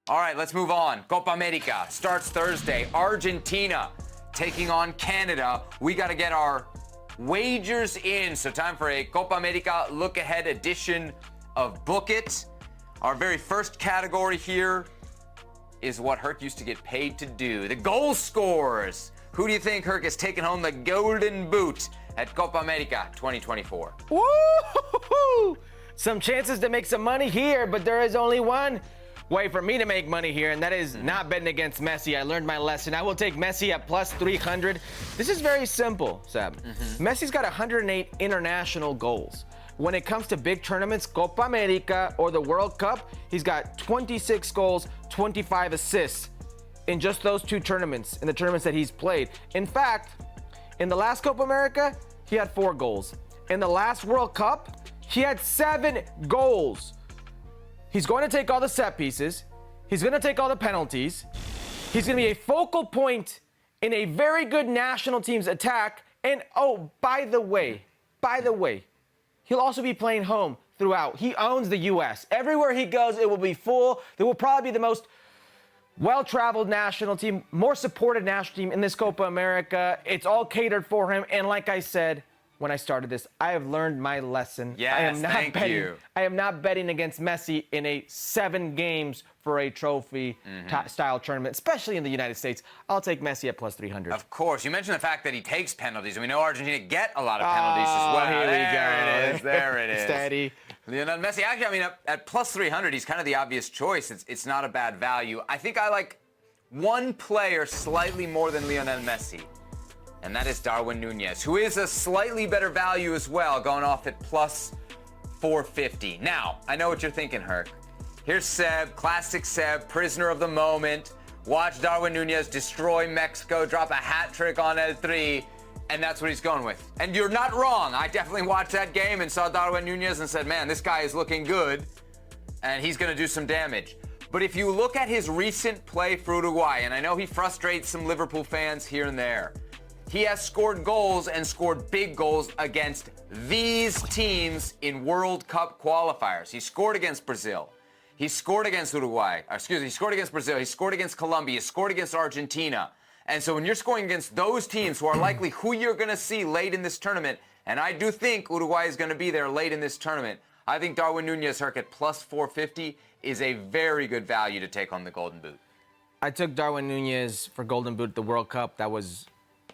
All right, let's move on. Copa America starts Thursday. Argentina taking on Canada. We got to get our wagers in. So time for a Copa America look-ahead edition of Book It. Our very first category here is what Herc used to get paid to do. The goal scorers. Who do you think, Herc, is taking home the golden boot at Copa America 2024? Woo! Some chances to make some money here, but there is only one way for me to make money here, and that is not betting against Messi. I learned my lesson. I will take Messi at plus 300. This is very simple, Seb. Messi's got 108 international goals. When it comes to big tournaments, Copa America or the World Cup, he's got 26 goals, 25 assists in just those two tournaments, in the tournaments that he's played. In fact, in the last Copa America, he had 4 goals. In the last World Cup, he had 7 goals. He's going to take all the set pieces. He's going to take all the penalties. He's going to be a focal point in a very good national team's attack. And oh, by the way, he'll also be playing home throughout. He owns the U.S. Everywhere he goes, it will be full. There will probably be the most well-traveled national team, more supported national team in this Copa America. It's all catered for him. And like I said when I started this, I have learned my lesson. Yes, thank you. I am not betting against Messi in a 7 games for a trophy style tournament, especially in the United States. I'll take Messi at plus 300. Of course. You mentioned the fact that he takes penalties, and we know Argentina get a lot of penalties as well. Here we go. It is. There it is. Steady. Lionel Messi, actually, I mean, at plus 300, he's kind of the obvious choice. It's not a bad value. I think I like one player slightly more than Lionel Messi, and that is Darwin Núñez, who is a slightly better value as well, going off at plus 450. Now, I know what you're thinking, Herc. Here's Seb, classic Seb, prisoner of the moment. Watch Darwin Núñez destroy Mexico, drop a hat trick on El3, and that's what he's going with. And you're not wrong. I definitely watched that game and saw Darwin Núñez and said, man, this guy is looking good, and he's going to do some damage. But if you look at his recent play for Uruguay, and I know he frustrates some Liverpool fans here and there, he has scored goals and scored big goals against these teams in World Cup qualifiers. He scored against Brazil. He scored against Uruguay. He scored against Brazil. He scored against Colombia. He scored against Argentina. And so when you're scoring against those teams who are likely who you're going to see late in this tournament, and I do think Uruguay is going to be there late in this tournament, I think Darwin Núñez, Herc, at plus 450 is a very good value to take on the Golden Boot. I took Darwin Núñez for Golden Boot at the World Cup. That was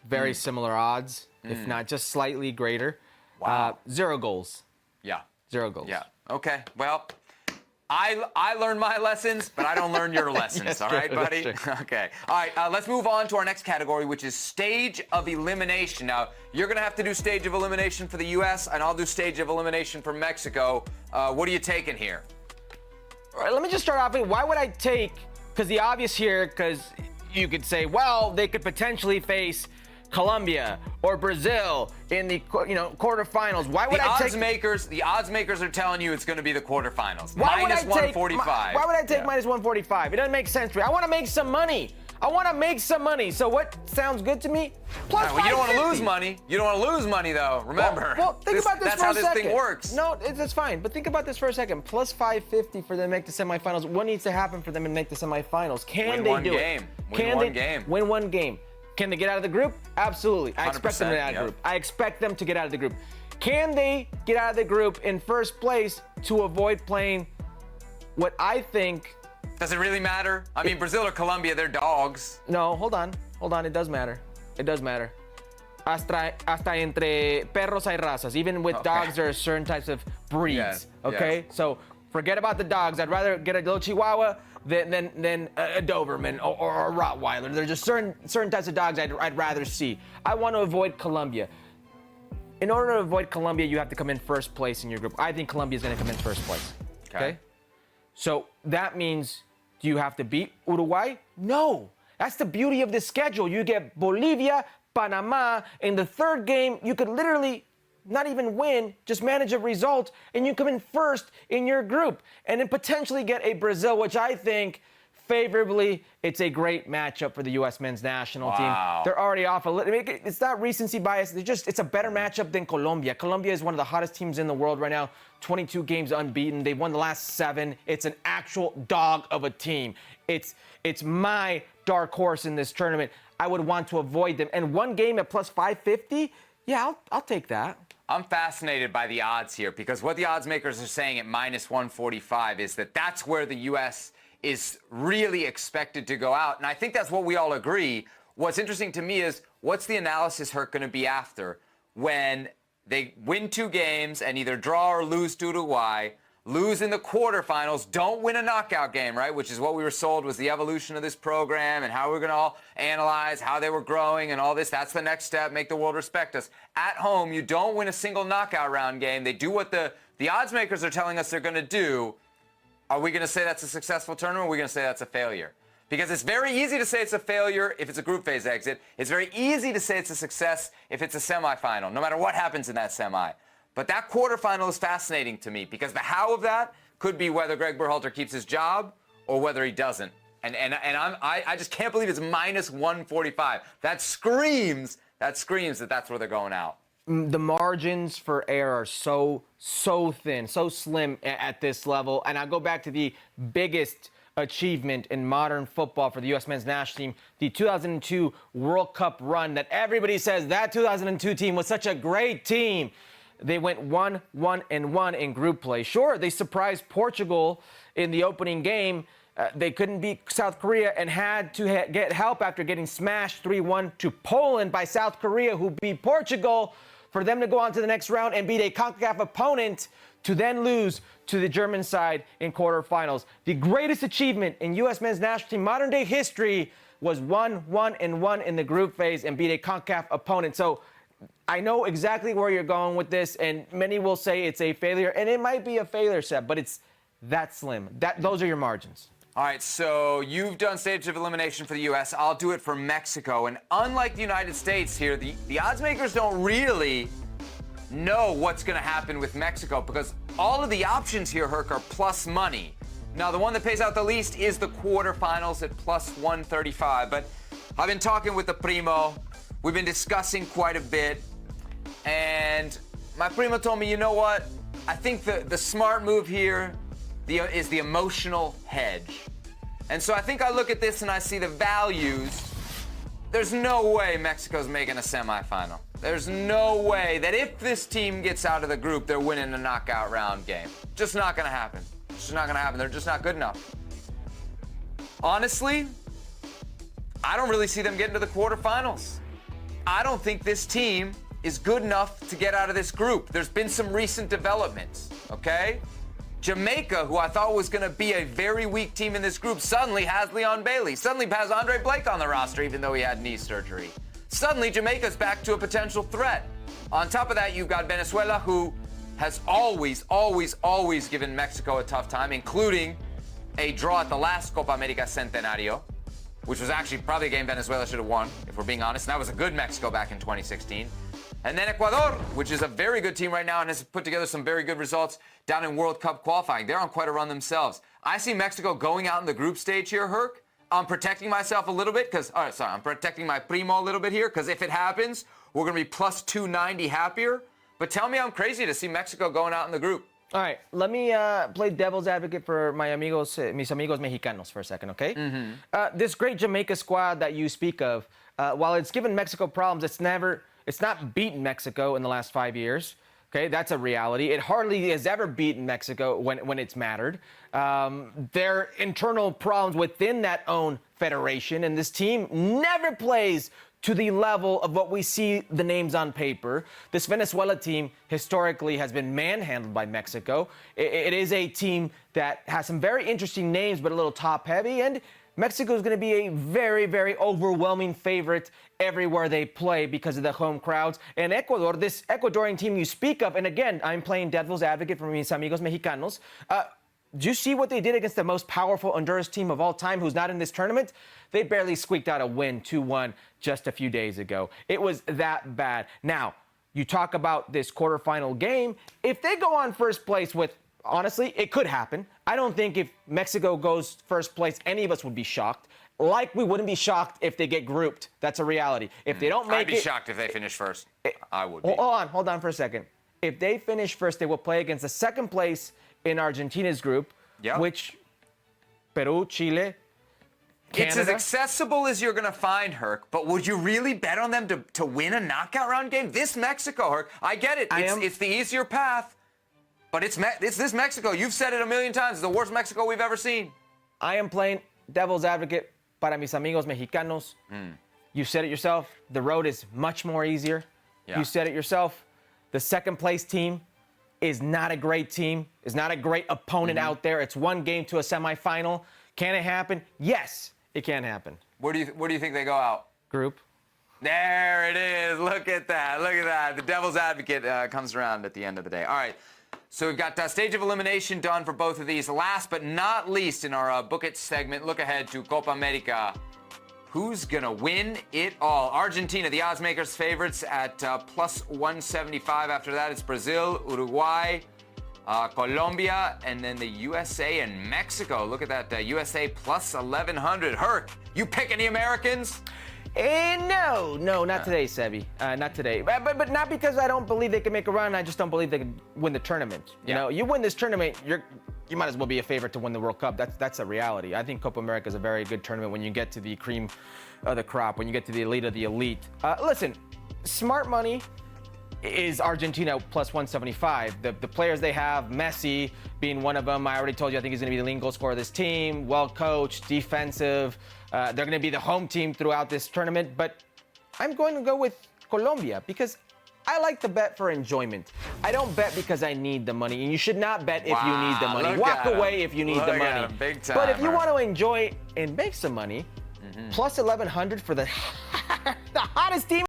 very similar odds, if not just slightly greater. Wow. 0 goals. Yeah. 0 goals. Yeah. Okay. Well, I learned my lessons, but I don't learn your lessons. Yes, all right, true, buddy? that's true. Okay. All right. Let's move on to our next category, which is stage of elimination. Now, you're going to have to do stage of elimination for the U.S., and I'll do stage of elimination for Mexico. What are you taking here? All right, let me just start off with why would I take, because the obvious here, because you could say, well, they could potentially face Colombia or Brazil in the quarterfinals. Why would I take the odds makers are telling you it's going to be the quarterfinals. Why minus would I take 145. Why would I take minus 145? It doesn't make sense to me. I want to make some money. So what sounds good to me? Plus well, you don't want to 550. lose money. You don't want to lose money, though. Remember. Well, think about this that's for how a this second. thing works. No, that's fine. But think about this for a second. Plus 550 for them to make the semifinals. What needs to happen for them to make the semifinals? Can they do it? Win one game. Win one game. Can they get out of the group? Absolutely. I expect them to get out of the 100%, group. I expect them to get out of the group. Can they get out of the group in first place to avoid playing what I think... Does it really matter? I mean, Brazil or Colombia, they're dogs. No, hold on. It does matter. Hasta entre perros hay razas. Even with dogs, there are certain types of breeds. Okay? So forget about the dogs. I'd rather get a little Chihuahua than a Doberman or a Rottweiler. There's just certain types of dogs I'd rather see. I want to avoid Colombia. In order to avoid Colombia, you have to come in first place in your group. I think Colombia is going to come in first place. Okay? So that means, do you have to beat Uruguay? No. That's the beauty of this schedule. You get Bolivia, Panama. In the third game, you could literally not even win, just manage a result, and you come in first in your group. And then potentially get a Brazil, which I think favorably, it's a great matchup for the U.S. men's national team. They're already off a little. It's not recency bias. It's a better matchup than Colombia. Colombia is one of the hottest teams in the world right now. 22 games unbeaten. They've won the last 7. It's an actual dog of a team. It's my dark horse in this tournament. I would want to avoid them. And one game at plus 550, yeah, I'll take that. I'm fascinated by the odds here because what the odds makers are saying at minus 145 is that that's where the U.S. is really expected to go out. And I think that's what we all agree. What's interesting to me is what's the analysis hurt going to be after when they win 2 games and either draw or lose to Uruguay, lose in the quarterfinals, don't win a knockout game, right? Which is what we were sold was the evolution of this program and how we're going to all analyze how they were growing and all this. That's the next step, make the world respect us. At home, you don't win a single knockout round game. They do what the odds makers are telling us they're going to do. Are we going to say that's a successful tournament or are we going to say that's a failure? Because it's very easy to say it's a failure if it's a group phase exit. It's very easy to say it's a success if it's a semifinal, no matter what happens in that semi. But that quarterfinal is fascinating to me because the how of that could be whether Greg Berhalter keeps his job or whether he doesn't. And I just can't believe it's minus 145. That screams that that's where they're going out. The margins for error are so thin, so slim at this level. And I go back to the biggest achievement in modern football for the U.S. men's national team, the 2002 World Cup run that everybody says that 2002 team was such a great team. They went 1-1-1 in group play. Sure, they surprised Portugal in the opening game. They couldn't beat South Korea and had to get help after getting smashed 3-1 to Poland by South Korea, who beat Portugal, for them to go on to the next round and beat a CONCACAF opponent to then lose to the German side in quarterfinals. The greatest achievement in U.S. men's national team modern day history was 1-1-1 in the group phase and beat a CONCACAF opponent. So I know exactly where you're going with this, and many will say it's a failure, and it might be a failure, Seb, but it's that slim. Those are your margins. All right, so you've done stage of elimination for the U.S. I'll do it for Mexico. And unlike the United States here, the odds makers don't really know what's going to happen with Mexico because all of the options here, Herc, are plus money. Now, the one that pays out the least is the quarterfinals at plus 135. But I've been talking with the primo. We've been discussing quite a bit. And my primo told me, you know what? I think the smart move here is the emotional hedge. And so I think I look at this and I see the values. There's no way Mexico's making a semifinal. There's no way that if this team gets out of the group, they're winning a knockout round game. Just not going to happen. It's just not going to happen. They're just not good enough. Honestly, I don't really see them getting to the quarterfinals. I don't think this team is good enough to get out of this group. There's been some recent developments, okay? Jamaica, who I thought was going to be a very weak team in this group, suddenly has Leon Bailey. Suddenly has Andre Blake on the roster, even though he had knee surgery. Suddenly, Jamaica's back to a potential threat. On top of that, you've got Venezuela, who has always given Mexico a tough time, including a draw at the last Copa America Centenario, which was actually probably a game Venezuela should have won, if we're being honest. And that was a good Mexico back in 2016. And then Ecuador, which is a very good team right now and has put together some very good results down in World Cup qualifying. They're on quite a run themselves. I see Mexico going out in the group stage here, Herc. I'm protecting myself a little bit I'm protecting my primo a little bit here because if it happens, we're going to be plus 290 happier. But tell me I'm crazy to see Mexico going out in the group. All right, let me play devil's advocate for mis amigos mexicanos for a second, okay? Mm-hmm. This great Jamaica squad that you speak of, while it's given Mexico problems, it's not beaten Mexico in the last 5 years. Okay, that's a reality. It hardly has ever beaten Mexico when it's mattered. There are internal problems within that own federation, and this team never plays to the level of what we see the names on paper. This Venezuela team historically has been manhandled by Mexico. It is a team that has some very interesting names, but a little top-heavy, and Mexico is going to be a very, very overwhelming favorite everywhere they play because of the home crowds. And Ecuador, this Ecuadorian team you speak of, and again, I'm playing devil's advocate for mis amigos mexicanos. Do you see what they did against the most powerful Honduras team of all time who's not in this tournament? They barely squeaked out a win, 2-1, just a few days ago. It was that bad. Now, you talk about this quarterfinal game. If they go on first place with, honestly, it could happen. I don't think if Mexico goes first place, any of us would be shocked. Like we wouldn't be shocked if they get grouped. That's a reality. If they don't make it... I'd be shocked if they finish first. I would be. Hold on for a second. If they finish first, they will play against the second place in Argentina's group, which Peru, Chile, Canada. It's as accessible as you're going to find, Herc, but would you really bet on them to win a knockout round game? This Mexico, Herc, I get it. It's the easier path, but it's this Mexico. You've said it a million times. It's the worst Mexico we've ever seen. I am playing devil's advocate para mis amigos mexicanos. You said it yourself. The road is much more easier. You said it yourself. The second place team is not a great team, is not a great opponent out there. It's one game to a semifinal. Can it happen? Yes, it can happen. Where do you think they go out? Group. There it is. Look at that. Look at that. The devil's advocate comes around at the end of the day. All right. So we've got stage of elimination done for both of these. Last but not least in our Book It segment, look ahead to Copa America. Who's going to win it all? Argentina, the odds makers favorites at plus 175. After that, it's Brazil, Uruguay, Colombia, and then the USA and Mexico. Look at that. USA plus 1,100. Herc, you pick any Americans? No, not today, Sebi. Not today. But not because I don't believe they can make a run. I just don't believe they can win the tournament. You know, you win this tournament, you might as well be a favorite to win the World Cup. That's a reality. I think Copa America is a very good tournament when you get to the cream of the crop, when you get to the elite of the elite. Listen, smart money is Argentina plus 175. The players they have, Messi being one of them. I already told you I think he's going to be the leading goal scorer of this team. Well coached, defensive. They're going to be the home team throughout this tournament. But I'm going to go with Colombia because I like to bet for enjoyment. I don't bet because I need the money. And you should not bet if you need the money. Walk away if you need the money. Big time, but if you want to enjoy and make some money, plus 1,100 for the hottest team